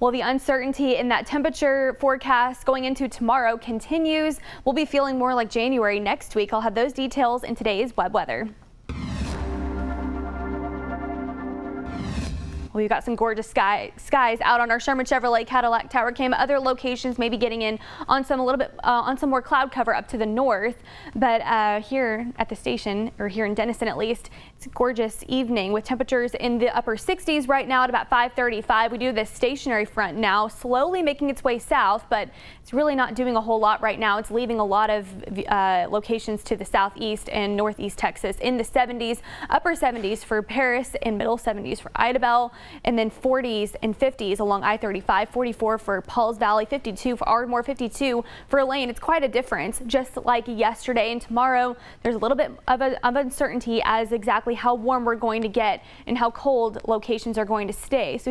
Well, the uncertainty in that temperature forecast going into tomorrow continues. We'll be feeling more like January next week. I'll have those details in today's web weather. We've got some gorgeous skies out on our Sherman Chevrolet Cadillac Tower Cam. Other locations may be getting in on some more cloud cover up to the north. But here at the station, or here in Denison at least, it's a gorgeous evening with temperatures in the upper 60s right now at about 5:35. We do this stationary front now slowly making its way south, but it's really not doing a whole lot right now. It's leaving a lot of locations to the southeast and northeast Texas in the 70s, upper 70s for Paris and middle 70s for Idabel. And then 40s and 50s along I-35, 44 for Pauls Valley, 52 for Ardmore, 52 for Elaine. It's quite a difference, just like yesterday. And tomorrow, there's a little bit of uncertainty as exactly how warm we're going to get and how cold locations are going to stay. So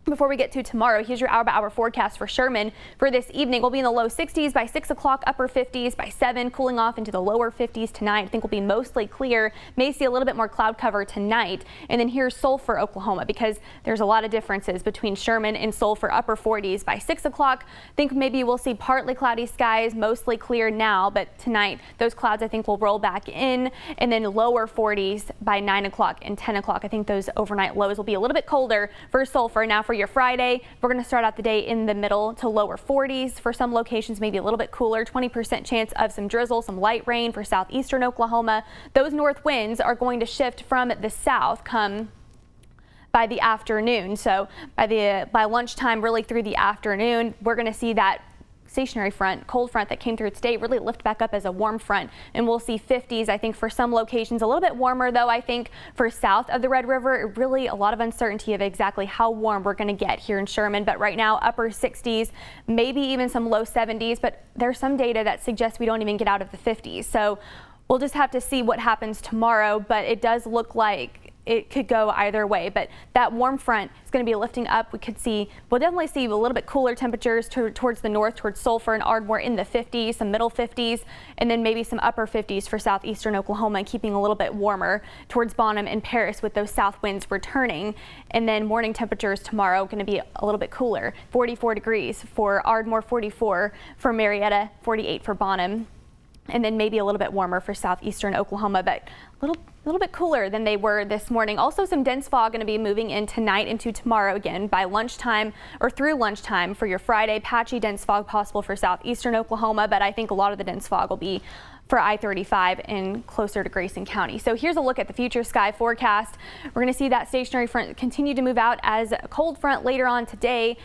before we get to tomorrow, here's your hour-by-hour forecast for Sherman for this evening. We'll be in the low 60s by 6 o'clock, upper 50s by 7, cooling off into the lower 50s tonight. I think we'll be mostly clear. May see a little bit more cloud cover tonight. And then here's Sulphur, Oklahoma, because there's a lot of differences between Sherman and Sulphur, upper 40s by 6 o'clock. I think maybe we'll see partly cloudy skies, mostly clear now, but tonight those clouds I think will roll back in, and then lower 40s by 9 o'clock and 10 o'clock. I think those overnight lows will be a little bit colder for Sulphur. Now for your Friday, we're going to start out the day in the middle to lower 40s. For some locations, maybe a little bit cooler, 20% chance of some drizzle, some light rain for southeastern Oklahoma. Those north winds are going to shift from the south come by the afternoon. So by lunchtime, really through the afternoon, we're going to see that stationary front, cold front that came through today really lift back up as a warm front, and we'll see 50s I think for some locations. A little bit warmer though I think for south of the Red River. Really a lot of uncertainty of exactly how warm we're going to get here in Sherman, but right now upper 60s, maybe even some low 70s, but there's some data that suggests we don't even get out of the 50s. So we'll just have to see what happens tomorrow, but it does look like it could go either way. But that warm front is going to be lifting up. We'll definitely see a little bit cooler temperatures towards the north, towards Sulphur and Ardmore in the 50s, some middle 50s, and then maybe some upper 50s for southeastern Oklahoma, keeping a little bit warmer towards Bonham and Paris with those south winds returning. And then morning temperatures tomorrow going to be a little bit cooler, 44 degrees for Ardmore, 44 for Marietta, 48 for Bonham. And then maybe a little bit warmer for southeastern Oklahoma, but a little bit cooler than they were this morning. Also some dense fog going to be moving in tonight into tomorrow again by lunchtime or through lunchtime for your Friday. Patchy dense fog possible for southeastern Oklahoma, but I think a lot of the dense fog will be for I-35 and closer to Grayson County. So here's a look at the future sky forecast. We're going to see that stationary front continue to move out as a cold front later on tonight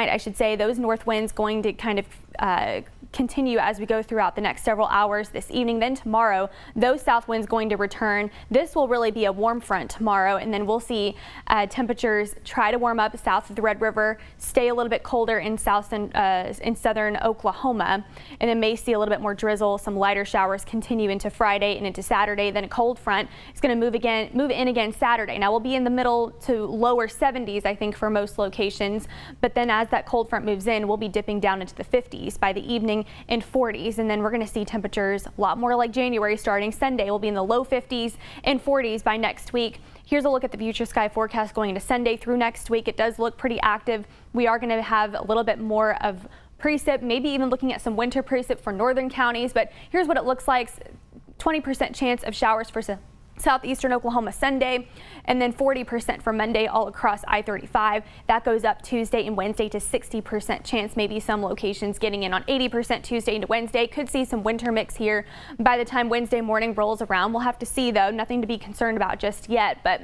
I should say. Those north winds going to kind of continue as we go throughout the next several hours this evening. Then tomorrow, those south winds going to return. This will really be a warm front tomorrow, and then we'll see temperatures try to warm up south of the Red River, stay a little bit colder in southern Oklahoma, and then may see a little bit more drizzle, some lighter showers continue into Friday and into Saturday. Then a cold front is going to move in again Saturday. Now we'll be in the middle to lower 70s I think for most locations, but then as that cold front moves in, we'll be dipping down into the 50s by the evening and 40s, and then we're going to see temperatures a lot more like January starting Sunday. We'll be in the low 50s and 40s by next week. Here's a look at the future sky forecast going into Sunday through next week. It does look pretty active. We are going to have a little bit more of precip, maybe even looking at some winter precip for northern counties, but here's what it looks like. 20% chance of showers for southeastern Oklahoma Sunday, and then 40% for Monday all across I-35. That goes up Tuesday and Wednesday to 60% chance. Maybe some locations getting in on 80% Tuesday into Wednesday. Could see some winter mix here by the time Wednesday morning rolls around. We'll have to see though. Nothing to be concerned about just yet, but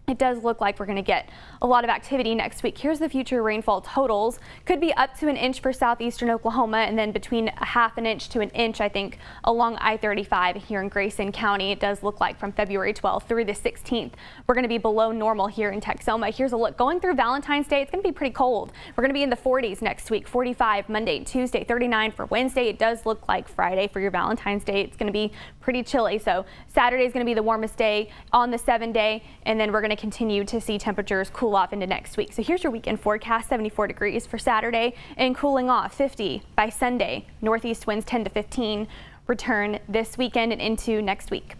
it does look like we're going to get a lot of activity next week. Here's the future rainfall totals. Could be up to an inch for southeastern Oklahoma, and then between a half an inch to an inch, I think, along I-35 here in Grayson County. It does look like from February 12th through the 16th, we're going to be below normal here in Texoma. Here's a look going through Valentine's Day. It's going to be pretty cold. We're going to be in the 40s next week, 45 Monday, Tuesday, 39 for Wednesday. It does look like Friday for your Valentine's Day. It's going to be pretty chilly. So Saturday is going to be the warmest day on the 7-day, and then we're going to continue to see temperatures cool off into next week. So here's your weekend forecast: 74 degrees for Saturday and cooling off 50 by Sunday. Northeast winds 10 to 15 return this weekend and into next week.